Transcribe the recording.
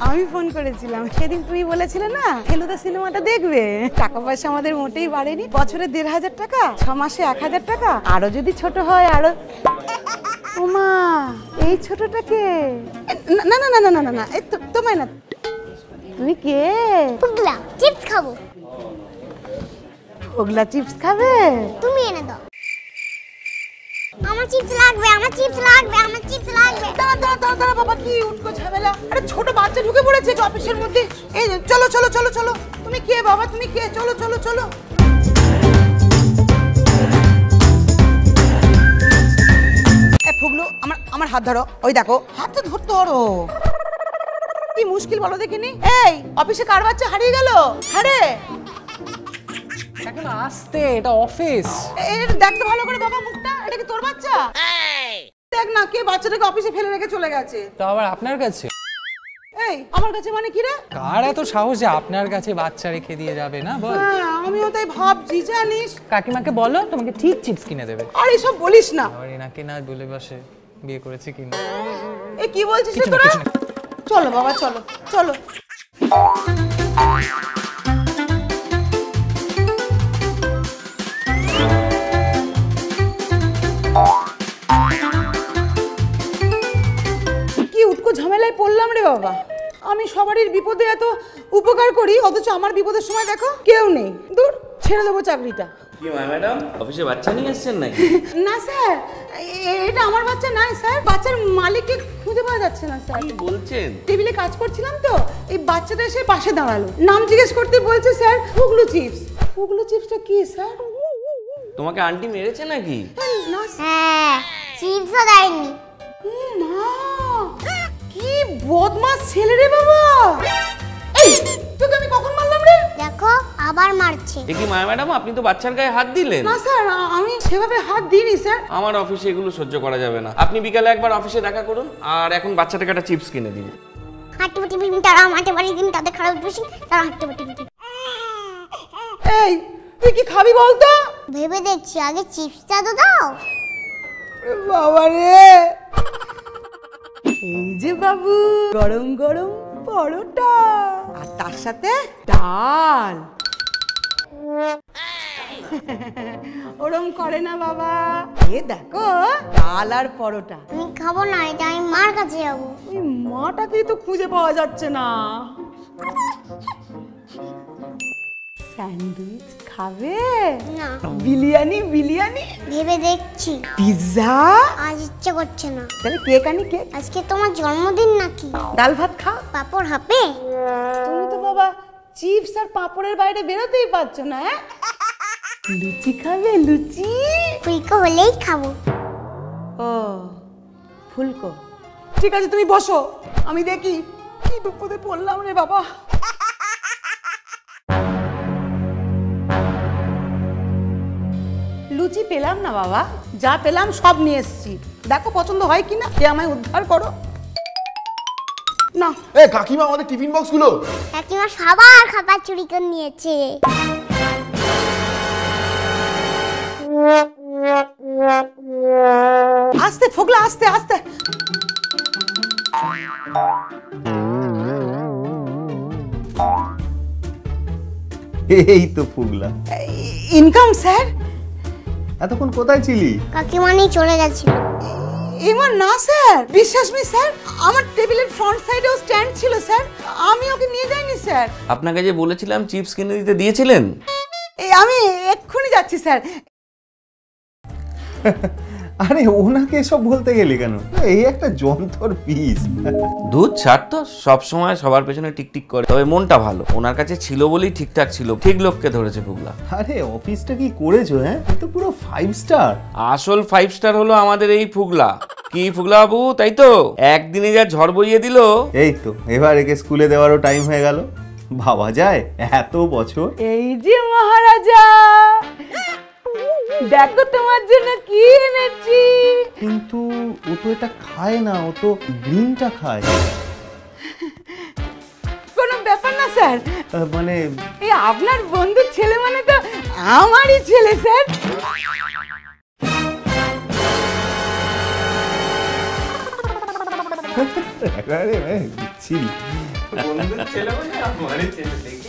আমি ফোন করেছিলাম সেদিন, তুমি বলেছিলে না ফেলুদা সিনেমাটা দেখবে। টাকা পয়সা আমাদের মোটেই বাড়েনি, বছরে ১৫০০ টাকা, ৬ মাসে ১০০০ টাকা, আরো যদি ছোট হয় আরো। ওমা, এই ছোটটাকে? না না না না না না, তোমায় না। তুমি কে? পুগলা, চিপস খাবো। ওগলা চিপস খাবে? তুমি এনে দাও। আমার চিপস লাগবে, আমার চিপস লাগবে, আমার চিপস লাগবে। দাঁড়া বাবা, কি উঠকো ঝামেলা? আরে ছোট বাচ্চা ঢুকে পড়েছে অফিসের মধ্যে। এই চলো চলো চলো চলো। তুমি কে বাবা, তুমি কে? চলো চলো চলো। ফুগলু, আমার হাত ধরো। ওই দেখো, হাতটা ধরতে ধরো। কি মুশকিল বলো দেখিনি। এই অফিসে কার বাচ্চা হারিয়ে গেল? আরে এখন আসতে, এটা অফিস। দেখতে ভালো করে বাবা মুখটা। এটা কি তোর বাচ্চা? দেখ না, কে বাচ্চাটাকে অফিসে ফেলে রেখে চলে গেছে। তো আবার আপনার কাছে? এই আমার কাছে মানে কি রে? কার এত সাহস যে আপনার কাছে বাচ্চা রেখে দিয়ে যাবে? না বল। আমিও তাই ভাবছি, জানিস। কাকিমাকে বলো তোমাকে ঠিক চিপস কিনে দেবে। আর এসব বলিস না। আবার এনাকে না বলে বসে বিয়ে করেছে কিনা। এই কি বলছিস তোরা? চলো বাবা, চলো চলো। কি উটকো ঝামেলায় পড়লাম রে বাবা। আমি সবারই বিপদে এত উপকার করি, অথচ আমার বিপদের সময় দেখো কেউ নেই। দূর, ছেড়ে দেবো চাকরিটা। কি ম্যাডাম, অফিসে বাচ্চা নিয়ে এসেছেন নাকি? না স্যার, এটা আমার বাচ্চা নয় স্যার। বাচ্চার মালিককে খুঁজে পাওয়া যাচ্ছে না স্যার। কি বলছেন? টেবিলে কাজ করছিলাম তো, এই বাচ্চাটা এসে পাশে দাঁড়ালো। নাম জিজ্ঞেস করতে বলছে স্যার ফুগলু চিপস। ফুগলু চিপসটা কি স্যার? তোমাকে আন্টি মেরেছে নাকি? না হ্যাঁ, চিপসও দেয়নি। মা, কি বদমাশ ছেলে রে বাবা। এই তোকে আমি কখন মারলাম রে? দেখো আবার মারছে। এ কি ম্যাডাম, আপনি তো বাচ্চার গায়ে হাত দিলেন। না স্যার, আমি সেভাবে হাত দিইনি স্যার। আমার অফিসে এগুলো সহ্য করা যাবে না। আপনি বিকালে একবার অফিসে দেখা করুন, আর এখন বাচ্চাটাকে একটা চিপস কিনে দিন। হাঁটতে পাটি দিন, তারা মাঠে বাড়ি দিন, তাদের খারাপ বেশি, তারা হাঁটতে পাটি দিন। এই তুই কি খাবি বলতো? ভেবে দেখছি, আগে চিপসটা তো দাও। বাবা রে, এই যে বাবু, গরম গরম পরোটা আর তার সাথে ডাল। ওরম করে না বাবা। এ দেখো, ডাল আর পরোটা। আমি খাবো না, এটা আমি মার কাছে যাবো। ওই মাটাকেই তো খুঁজে পাওয়া যাচ্ছে না। স্যান্ডউইচ খাবে? না। বিরিয়ানি? বিরিয়ানি ভেবে দেখছি। পিৎজা? আজ ইচ্ছে করছে না। তাহলে কেক আনি, কেক। আজকে তোমার জন্মদিন নাকি? ডাল ভাত খা। পাপড় হাপে? তুমি তো বাবা চিপস আর পাপড়ের বাইরে বেরোতেই পারছো না। লুচি খাবে? লুচি? ফুলকো হলেই খাবো। ও ফুলকো, ঠিক আছে তুমি বসো, আমি দেখি কি বিপদে পড়লাম রে বাবা। লুচি পেলাম না বাবা, যা পেলাম সব নিয়ে এসেছি। দেখো পছন্দ হয় কিনা, কে আমায় উদ্ধার করো না। এ কাকিমা, আমাদের টিফিন বক্স গুলো। কাকিমা সবার খাবার চুরি করে নিয়েছে। আস্তে ফোগলা, আস্তে আস্তে। এই তো ফুগলা। Income sir. এতক্ষণ কোথায় ছিলি? কাকিমা নিয়ে চলে গেছিল। এমন না স্যার, বিশ্বাস নেই স্যার। আমার টেবিলের ফ্রন্ট সাইডেও স্ট্যান্ড ছিল স্যার, আমি ওকে নিয়ে যাইনি স্যার। আপনাকে যে বলেছিলাম চিপস কিনে দিতে, দিয়েছিলেন? এই আমি এক্ষুনি যাচ্ছি স্যার। আরে ওনাকে এসব বলতে গেলি কেন? এই একটা যন্ত্র পিস। দুধ ছাড় তো, সবসময় সবার পেছনে টিকটিক করে। তবে মনটা ভালো, ওনার কাছে ছিল বলেই ঠিকঠাক ছিল। ঠিক লোককে ধরেছে ফুগলা। আরে অফিসটা কি করেছো? হ্যাঁ, এ তো পুরো 5 স্টার। আসল 5 স্টার হলো আমাদের এই ফুগলা। কি ফুগলা বাবু, তাই তো? একদিনে যা ঝড় বইয়ে দিল। এই তো এবার একে স্কুলে দেওয়ারও টাইম হয়ে গেল। ভাবা যায় এত বছর। এই যে মহারাজা, দেখো তোমার জন্য কি এনেছি। কিন্তু ও তো এটা খায় না, ও তো গ্রিনটা খায়। কোনো ব্যাপার না স্যার, মানে এই আপনার বন্ধুর ছেলে মানে তো আমারই ছেলে স্যার। একেবারে বিচ্ছিরি বন্ধুর ছেলে মানে আমারই ছেলে দেখে